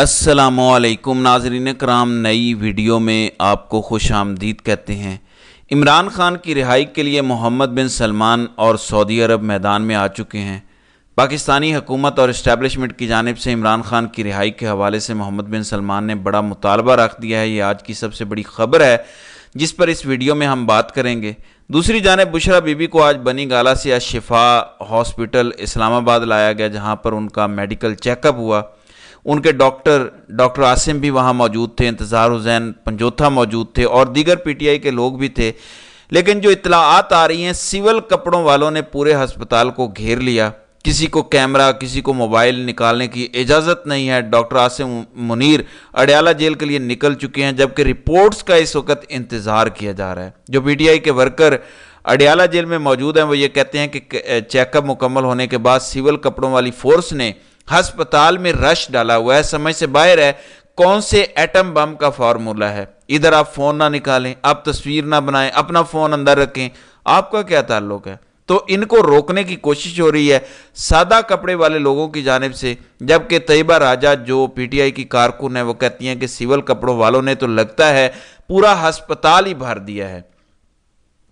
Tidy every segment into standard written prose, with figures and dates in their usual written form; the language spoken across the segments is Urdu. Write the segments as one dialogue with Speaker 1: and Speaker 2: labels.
Speaker 1: السلام علیکم ناظرین کرام، نئی ویڈیو میں آپ کو خوش آمدید کہتے ہیں۔ عمران خان کی رہائی کے لیے محمد بن سلمان اور سعودی عرب میدان میں آ چکے ہیں۔ پاکستانی حکومت اور اسٹیبلشمنٹ کی جانب سے عمران خان کی رہائی کے حوالے سے محمد بن سلمان نے بڑا مطالبہ رکھ دیا ہے۔ یہ آج کی سب سے بڑی خبر ہے جس پر اس ویڈیو میں ہم بات کریں گے۔ دوسری جانب بشرا بی بی کو آج بنی گالہ سے شفا ہاسپٹل اسلام آباد لایا گیا، جہاں پر ان کا میڈیکل چیک اپ ہوا۔ ان کے ڈاکٹر عاصم بھی وہاں موجود تھے، انتظار حسین پنجوتھا موجود تھے اور دیگر پی ٹی آئی کے لوگ بھی تھے۔ لیکن جو اطلاعات آ رہی ہیں، سول کپڑوں والوں نے پورے ہسپتال کو گھیر لیا۔ کسی کو کیمرہ، کسی کو موبائل نکالنے کی اجازت نہیں ہے۔ ڈاکٹر عاصم منیر اڈیالہ جیل کے لیے نکل چکے ہیں، جبکہ رپورٹس کا اس وقت انتظار کیا جا رہا ہے۔ جو پی ٹی آئی کے ورکر اڈیالہ جیل میں موجود ہیں وہ یہ کہتے ہیں کہ چیک اپ مکمل ہونے کے بعد سول کپڑوں والی فورس نے ہسپتال میں رش ڈالا ہوا ہے۔ سمجھ سے باہر ہے کون سے ایٹم بم کا فارمولہ ہے۔ ادھر آپ فون نہ نکالیں، آپ تصویر نہ بنائیں، اپنا فون اندر رکھیں، آپ کا کیا تعلق ہے؟ تو ان کو روکنے کی کوشش ہو رہی ہے سادہ کپڑے والے لوگوں کی جانب سے، جبکہ طیبہ راجہ جو پی ٹی آئی کی کارکن ہے وہ کہتی ہیں کہ سول کپڑوں والوں نے تو لگتا ہے پورا ہسپتال ہی بھر دیا ہے،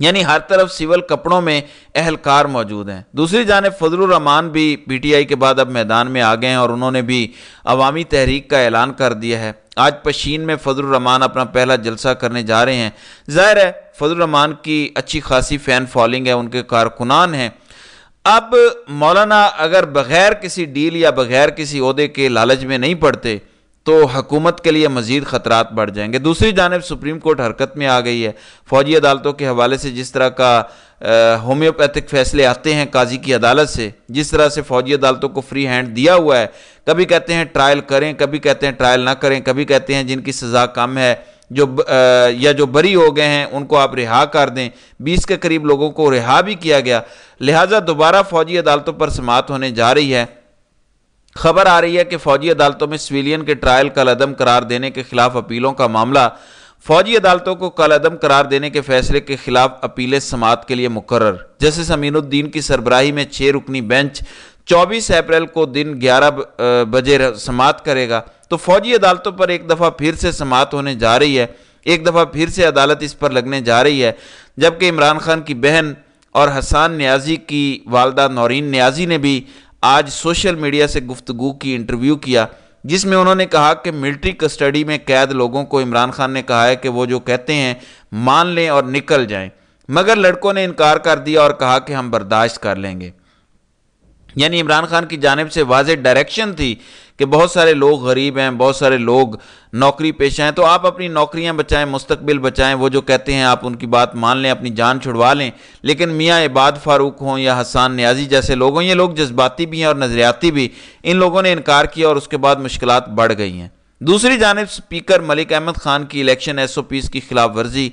Speaker 1: یعنی ہر طرف سول کپڑوں میں اہلکار موجود ہیں۔ دوسری جانب فضل الرحمان بھی پی ٹی آئی کے بعد اب میدان میں آ گئے ہیں اور انہوں نے بھی عوامی تحریک کا اعلان کر دیا ہے۔ آج پشین میں فضل الرحمان اپنا پہلا جلسہ کرنے جا رہے ہیں۔ ظاہر ہے فضل الرحمان کی اچھی خاصی فین فالوئنگ ہے، ان کے کارکنان ہیں۔ اب مولانا اگر بغیر کسی ڈیل یا بغیر کسی عہدے کے لالچ میں نہیں پڑتے تو حکومت کے لیے مزید خطرات بڑھ جائیں گے۔ دوسری جانب سپریم کورٹ حرکت میں آ گئی ہے۔ فوجی عدالتوں کے حوالے سے جس طرح کا ہومیوپیتھک فیصلے آتے ہیں قاضی کی عدالت سے، جس طرح سے فوجی عدالتوں کو فری ہینڈ دیا ہوا ہے، کبھی کہتے ہیں ٹرائل کریں، کبھی کہتے ہیں ٹرائل نہ کریں، کبھی کہتے ہیں جن کی سزا کم ہے جو بری ہو گئے ہیں ان کو آپ رہا کر دیں۔ 20 کے قریب لوگوں کو رہا بھی کیا گیا، لہٰذا دوبارہ فوجی عدالتوں پر سماعت ہونے جا رہی ہے۔ خبر آ رہی ہے کہ فوجی عدالتوں میں سویلین کے ٹرائل کالعدم قرار دینے کے خلاف اپیلوں کا معاملہ فوجی عدالتوں کو کالعدم قرار دینے کے فیصلے کے خلاف اپیلیں سماعت کے لیے مقرر۔ جسٹس امین الدین کی سربراہی میں 6 رکنی بینچ 24 اپریل کو دن 11 بجے سماعت کرے گا۔ تو فوجی عدالتوں پر ایک دفعہ پھر سے سماعت ہونے جا رہی ہے، ایک دفعہ پھر سے عدالت اس پر لگنے جا رہی ہے، جبکہ عمران خان کی بہن اور حسان نیازی کی والدہ نورین نیازی نے بھی آج سوشل میڈیا سے گفتگو کی، انٹرویو کیا، جس میں انہوں نے کہا کہ ملٹری کسٹڈی میں قید لوگوں کو عمران خان نے کہا ہے کہ وہ جو کہتے ہیں مان لیں اور نکل جائیں، مگر لڑکوں نے انکار کر دیا اور کہا کہ ہم برداشت کر لیں گے۔ یعنی عمران خان کی جانب سے واضح ڈائریکشن تھی کہ بہت سارے لوگ غریب ہیں، بہت سارے لوگ نوکری پیشہ ہیں، تو آپ اپنی نوکریاں بچائیں، مستقبل بچائیں، وہ جو کہتے ہیں آپ ان کی بات مان لیں، اپنی جان چھڑوا لیں۔ لیکن میاں عباد فاروق ہوں یا حسان نیازی جیسے لوگ ہوں، یہ لوگ جذباتی بھی ہیں اور نظریاتی بھی، ان لوگوں نے انکار کیا اور اس کے بعد مشکلات بڑھ گئی ہیں۔ دوسری جانب اسپیکر ملک احمد خان کی الیکشن ایس او پیز کی خلاف ورزی،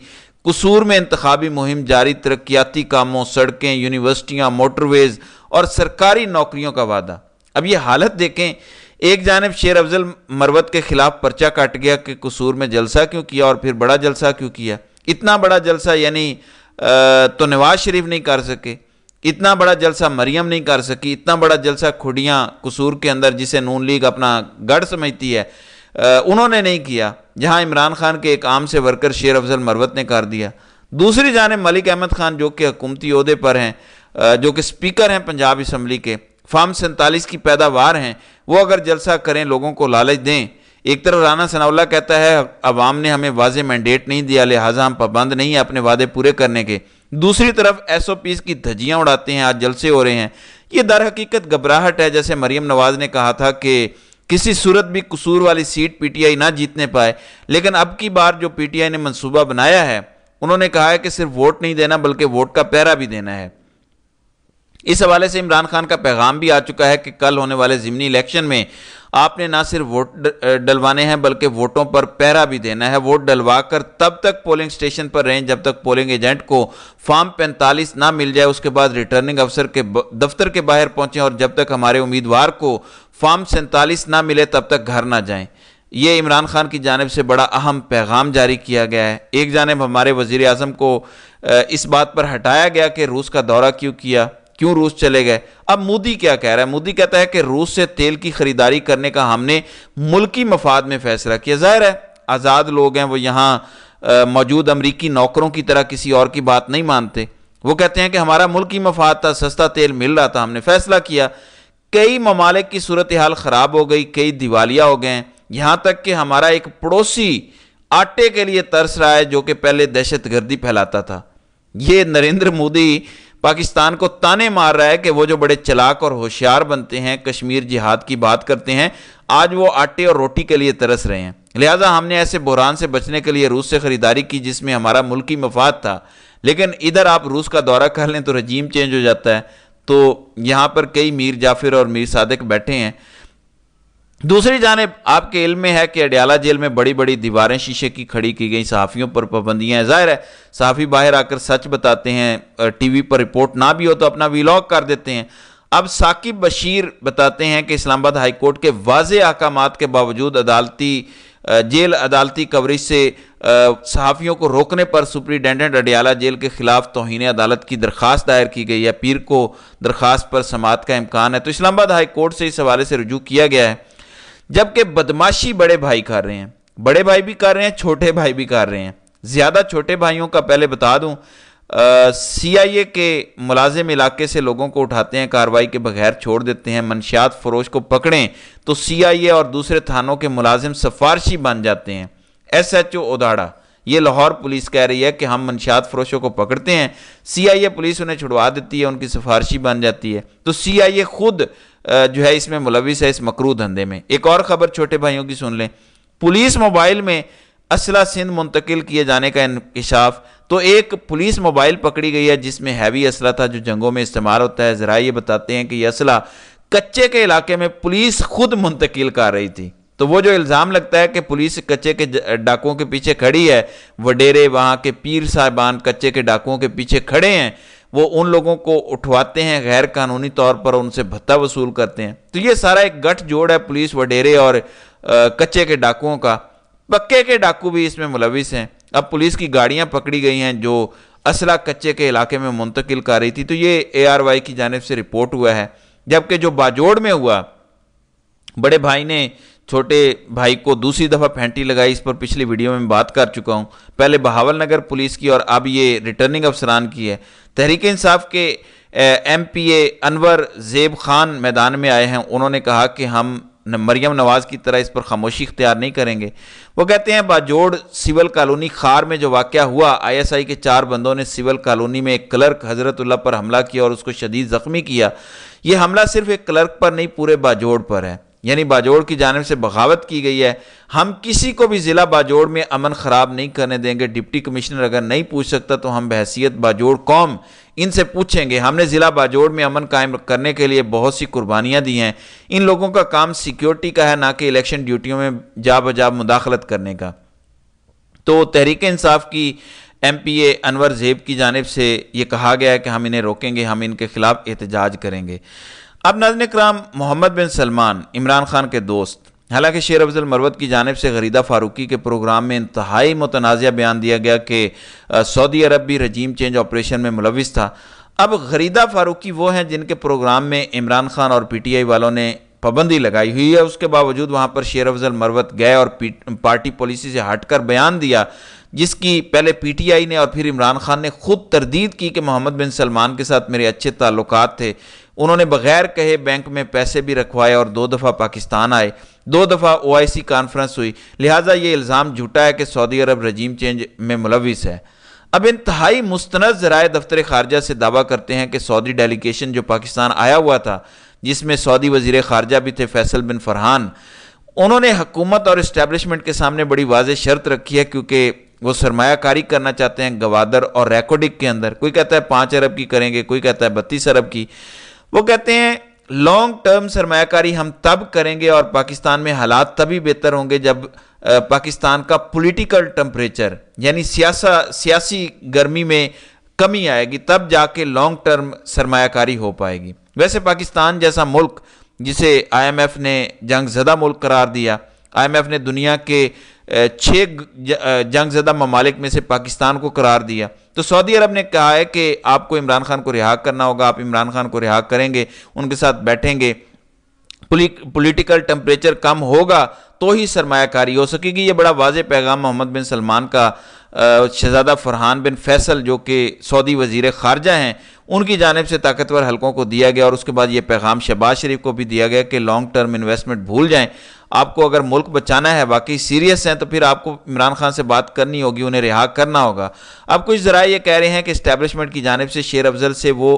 Speaker 1: قصور میں انتخابی مہم جاری، ترقیاتی کاموں، سڑکیں، یونیورسٹیاں، موٹر ویز اور سرکاری نوکریوں کا وعدہ۔ اب یہ حالت دیکھیں، ایک جانب شیر افضل مروت کے خلاف پرچہ کٹ گیا کہ قصور میں جلسہ کیوں کیا اور پھر بڑا جلسہ کیوں کیا۔ اتنا بڑا جلسہ یعنی تو نواز شریف نہیں کر سکے، اتنا بڑا جلسہ مریم نہیں کر سکی، اتنا بڑا جلسہ کھڑیاں قصور کے اندر جسے نون لیگ اپنا گڑھ سمجھتی ہے انہوں نے نہیں کیا، جہاں عمران خان کے ایک عام سے ورکر شیر افضل مروت نے کر دیا۔ دوسری جانب ملک احمد خان جو کہ حکومتی عہدے پر ہیں، جو کہ اسپیکر ہیں پنجاب اسمبلی کے، فارم 47 کی پیداوار ہیں، وہ اگر جلسہ کریں، لوگوں کو لالچ دیں۔ ایک طرف رانا ثناء اللہ کہتا ہے عوام نے ہمیں واضح مینڈیٹ نہیں دیا، لہٰذا ہم پابند نہیں ہیں اپنے وعدے پورے کرنے کے۔ دوسری طرف ایس او پیز کی دھجیاں اڑاتے ہیں، آج جلسے ہو رہے ہیں۔ یہ در حقیقت گھبراہٹ ہے، جیسے مریم نواز نے کہا تھا کہ کسی صورت بھی قصور والی سیٹ پی ٹی آئی نہ جیتنے پائے، لیکن اب کی بار جو پی ٹی آئی نے منصوبہ بنایا ہے، انہوں نے کہا ہے کہ صرف ووٹ نہیں دینا بلکہ ووٹ کا پہرا بھی دینا ہے۔ اس حوالے سے عمران خان کا پیغام بھی آ چکا ہے کہ کل ہونے والے ضمنی الیکشن میں آپ نے نہ صرف ووٹ ڈلوانے ہیں بلکہ ووٹوں پر پہرا بھی دینا ہے۔ ووٹ ڈلوا کر تب تک پولنگ سٹیشن پر رہیں جب تک پولنگ ایجنٹ کو فارم 45 نہ مل جائے، اس کے بعد ریٹرننگ افسر کے دفتر کے باہر پہنچیں اور جب تک ہمارے امیدوار کو فارم 47 نہ ملے تب تک گھر نہ جائیں۔ یہ عمران خان کی جانب سے بڑا اہم پیغام جاری کیا گیا ہے۔ ایک جانب ہمارے وزیر اعظم کو اس بات پر ہٹایا گیا کہ روس کا دورہ کیوں کیا، کیوں روس چلے گئے؟ اب مودی کیا کہہ رہا ہے؟ مودی کہتا ہے کہ روس سے تیل کی خریداری کرنے کا ہم نے ملکی مفاد میں فیصلہ کیا۔ ظاہر ہے آزاد لوگ ہیں، وہ یہاں موجود امریکی نوکروں کی طرح کسی اور کی بات نہیں مانتے، وہ کہتے ہیں کہ ہمارا ملکی مفاد تھا، سستا تیل مل رہا تھا، ہم نے فیصلہ کیا۔ کئی ممالک کی صورتحال خراب ہو گئی، کئی دیوالیہ ہو گئے ہیں، یہاں تک کہ ہمارا ایک پڑوسی آٹے کے لیے ترس رہا ہے جو کہ پہلے دہشت گردی پھیلاتا تھا۔ یہ نریندر مودی پاکستان کو تانے مار رہا ہے کہ وہ جو بڑے چلاک اور ہوشیار بنتے ہیں، کشمیر جہاد کی بات کرتے ہیں، آج وہ آٹے اور روٹی کے لیے ترس رہے ہیں۔ لہٰذا ہم نے ایسے بحران سے بچنے کے لیے روس سے خریداری کی جس میں ہمارا ملکی مفاد تھا، لیکن ادھر آپ روس کا دورہ کر لیں تو رجیم چینج ہو جاتا ہے۔ تو یہاں پر کئی میر جعفر اور میر صادق بیٹھے ہیں۔ دوسری جانب آپ کے علم میں ہے کہ اڈیالہ جیل میں بڑی بڑی دیواریں شیشے کی کھڑی کی گئی، صحافیوں پر پابندیاں ہیں۔ ظاہر ہے صحافی باہر آ کر سچ بتاتے ہیں، ٹی وی پر رپورٹ نہ بھی ہو تو اپنا ویلاگ کر دیتے ہیں۔ اب ثاقب بشیر بتاتے ہیں کہ اسلام آباد ہائی کورٹ کے واضح احکامات کے باوجود جیل عدالتی کوریج سے صحافیوں کو روکنے پر سپرنٹینڈنٹ اڈیالہ جیل کے خلاف توہین عدالت کی درخواست دائر کی گئی ہے۔ پیر کو درخواست پر سماعت کا امکان ہے، تو اسلام آباد ہائی کورٹ سے اس حوالے سے رجوع کیا گیا ہے۔ جبکہ بدماشی بڑے بھائی کر رہے ہیں، بڑے بھائی بھی کر رہے ہیں، چھوٹے بھائی بھی کر رہے ہیں۔ زیادہ چھوٹے بھائیوں کا پہلے بتا دوں، سی آئی اے کے ملازم علاقے سے لوگوں کو اٹھاتے ہیں، کارروائی کے بغیر چھوڑ دیتے ہیں۔ منشیات فروش کو پکڑیں تو سی آئی اے اور دوسرے تھانوں کے ملازم سفارشی بن جاتے ہیں۔ ایس ایچ او اوداڑا، یہ لاہور پولیس کہہ رہی ہے کہ ہم منشیات فروشوں کو پکڑتے ہیں، سی آئی اے پولیس انہیں چھڑوا دیتی ہے، ان کی سفارشی بن جاتی ہے۔ تو سی آئی اے خود جو ہے اس میں ملوث ہے، اس مکروہ دھندے میں۔ ایک اور خبر چھوٹے بھائیوں کی سن لیں، پولیس موبائل میں اسلحہ سندھ منتقل کیے جانے کا انکشاف۔ تو ایک پولیس موبائل پکڑی گئی ہے جس میں ہیوی اسلحہ تھا جو جنگوں میں استعمال ہوتا ہے۔ ذرائع یہ بتاتے ہیں کہ یہ اسلحہ کچے کے علاقے میں پولیس خود منتقل کر رہی تھی۔ تو وہ جو الزام لگتا ہے کہ پولیس کچے کے ڈاکوؤں کے پیچھے کھڑی ہے، وڈیرے وہاں کے پیر صاحبان کچے کے ڈاکوؤں کے پیچھے کھڑے ہیں، وہ ان لوگوں کو اٹھواتے ہیں غیر قانونی طور پر، ان سے بھتہ وصول کرتے ہیں۔ تو یہ سارا ایک گٹھ جوڑ ہے پولیس، وڈیرے اور کچے کے ڈاکوؤں کا۔ پکے کے ڈاکو بھی اس میں ملوث ہیں۔ اب پولیس کی گاڑیاں پکڑی گئی ہیں جو اسلحہ کچے کے علاقے میں منتقل کر رہی تھی۔ تو یہ اے آر وائی کی جانب سے رپورٹ ہوا ہے۔ جبکہ جو باجوڑ میں ہوا، بڑے بھائی نے چھوٹے بھائی کو دوسری دفعہ پھینٹی لگائی، اس پر پچھلی ویڈیو میں بات کر چکا ہوں۔ پہلے بہاول نگر پولیس کی اور اب یہ ریٹرننگ افسران کی ہے۔ تحریک انصاف کے ایم پی اے انور زیب خان میدان میں آئے ہیں۔ انہوں نے کہا کہ ہم مریم نواز کی طرح اس پر خاموشی اختیار نہیں کریں گے۔ وہ کہتے ہیں باجوڑ سول کالونی خار میں جو واقعہ ہوا، آئی ایس آئی کے 4 بندوں نے سول کالونی میں ایک کلرک حضرت اللہ پر حملہ کیا اور اس کو شدید زخمی کیا۔ یہ حملہ صرف ایک کلرک پر نہیں، پورے باجوڑ پر ہے، یعنی باجوڑ کی جانب سے بغاوت کی گئی ہے۔ ہم کسی کو بھی ضلع باجوڑ میں امن خراب نہیں کرنے دیں گے۔ ڈپٹی کمشنر اگر نہیں پوچھ سکتا تو ہم بحیثیت باجوڑ قوم ان سے پوچھیں گے۔ ہم نے ضلع باجوڑ میں امن قائم کرنے کے لیے بہت سی قربانیاں دی ہیں۔ ان لوگوں کا کام سیکیورٹی کا ہے، نہ کہ الیکشن ڈیوٹیوں میں جا بجا مداخلت کرنے کا۔ تو تحریک انصاف کی ایم پی اے انور زیب کی جانب سے یہ کہا گیا ہے کہ ہم انہیں روکیں گے، ہم ان کے خلاف احتجاج کریں گے۔ اب ناظرین کرام، محمد بن سلمان عمران خان کے دوست، حالانکہ شیر افضل مروت کی جانب سے غریدہ فاروقی کے پروگرام میں انتہائی متنازع بیان دیا گیا کہ سعودی عرب بھی رجیم چینج آپریشن میں ملوث تھا۔ اب غریدہ فاروقی وہ ہیں جن کے پروگرام میں عمران خان اور پی ٹی آئی والوں نے پابندی لگائی ہوئی ہے، اس کے باوجود وہاں پر شیر افضل مروت گئے اور پارٹی پالیسی سے ہٹ کر بیان دیا، جس کی پہلے پی ٹی آئی نے اور پھر عمران خان نے خود تردید کی کہ محمد بن سلمان کے ساتھ میرے اچھے تعلقات تھے۔ انہوں نے بغیر کہے بینک میں پیسے بھی رکھوائے اور 2 دفعہ پاکستان آئے، 2 دفعہ او آئی سی کانفرنس ہوئی، لہٰذا یہ الزام جھوٹا ہے کہ سعودی عرب رجیم چینج میں ملوث ہے۔ اب انتہائی مستند ذرائع دفتر خارجہ سے دعویٰ کرتے ہیں کہ سعودی ڈیلیگیشن جو پاکستان آیا ہوا تھا، جس میں سعودی وزیر خارجہ بھی تھے فیصل بن فرحان، انہوں نے حکومت اور اسٹیبلشمنٹ کے سامنے بڑی واضح شرط رکھی ہے، کیونکہ وہ سرمایہ کاری کرنا چاہتے ہیں گوادر اور ریکوڈک کے اندر۔ کوئی کہتا ہے 5 ارب کی کریں گے، کوئی کہتا ہے 32 ارب کی۔ وہ کہتے ہیں لانگ ٹرم سرمایہ کاری ہم تب کریں گے اور پاکستان میں حالات تبھی بہتر ہوں گے جب پاکستان کا پولیٹیکل ٹمپریچر، یعنی سیاسی گرمی میں کمی آئے گی، تب جا کے لانگ ٹرم سرمایہ کاری ہو پائے گی۔ ویسے پاکستان جیسا ملک جسے آئی ایم ایف نے جنگ زدہ ملک قرار دیا، آئی ایم ایف نے دنیا کے 6 جنگ زدہ ممالک میں سے پاکستان کو قرار دیا، تو تو سعودی عرب نے کہا ہے کہ آپ کو عمران خان کو رہا کرنا ہوگا، آپ عمران خان کو رہا کریں گے، ان کے ساتھ بیٹھیں گے، پولیٹیکل ٹمپریچر کم ہوگا تو ہی سرمایہ کاری ہو سکے گی۔ یہ بڑا واضح پیغام محمد بن سلمان کا شہزادہ فرحان بن فیصل جو کہ سعودی وزیر خارجہ ہیں ان کی جانب سے طاقتور حلقوں کو دیا گیا، اور اس کے بعد یہ پیغام شہباز شریف کو بھی دیا گیا کہ لانگ ٹرم انویسٹمنٹ بھول جائیں، آپ کو اگر ملک بچانا ہے، واقعی سیریس ہیں، تو پھر آپ کو عمران خان سے بات کرنی ہوگی، انہیں رہا کرنا ہوگا۔ اب کچھ ذرائع یہ کہہ رہے ہیں کہ اسٹیبلشمنٹ کی جانب سے شیر افضل سے وہ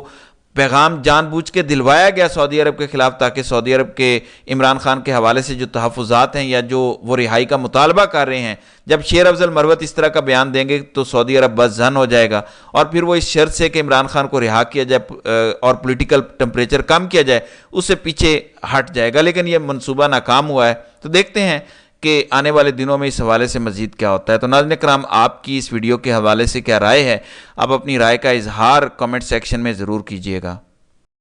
Speaker 1: پیغام جان بوجھ کے دلوایا گیا سعودی عرب کے خلاف، تاکہ سعودی عرب کے عمران خان کے حوالے سے جو تحفظات ہیں یا جو وہ رہائی کا مطالبہ کر رہے ہیں، جب شیر افضل مروت اس طرح کا بیان دیں گے تو سعودی عرب بس ظن ہو جائے گا، اور پھر وہ اس شرط سے کہ عمران خان کو رہا کیا جائے اور پولیٹیکل ٹمپریچر کم کیا جائے اس سے پیچھے ہٹ جائے گا۔ لیکن یہ منصوبہ ناکام ہوا ہے، تو دیکھتے ہیں کہ آنے والے دنوں میں اس حوالے سے مزید کیا ہوتا ہے۔ تو ناظرین کرام، آپ کی اس ویڈیو کے حوالے سے کیا رائے ہے؟ آپ اپنی رائے کا اظہار کمنٹ سیکشن میں ضرور کیجیے گا۔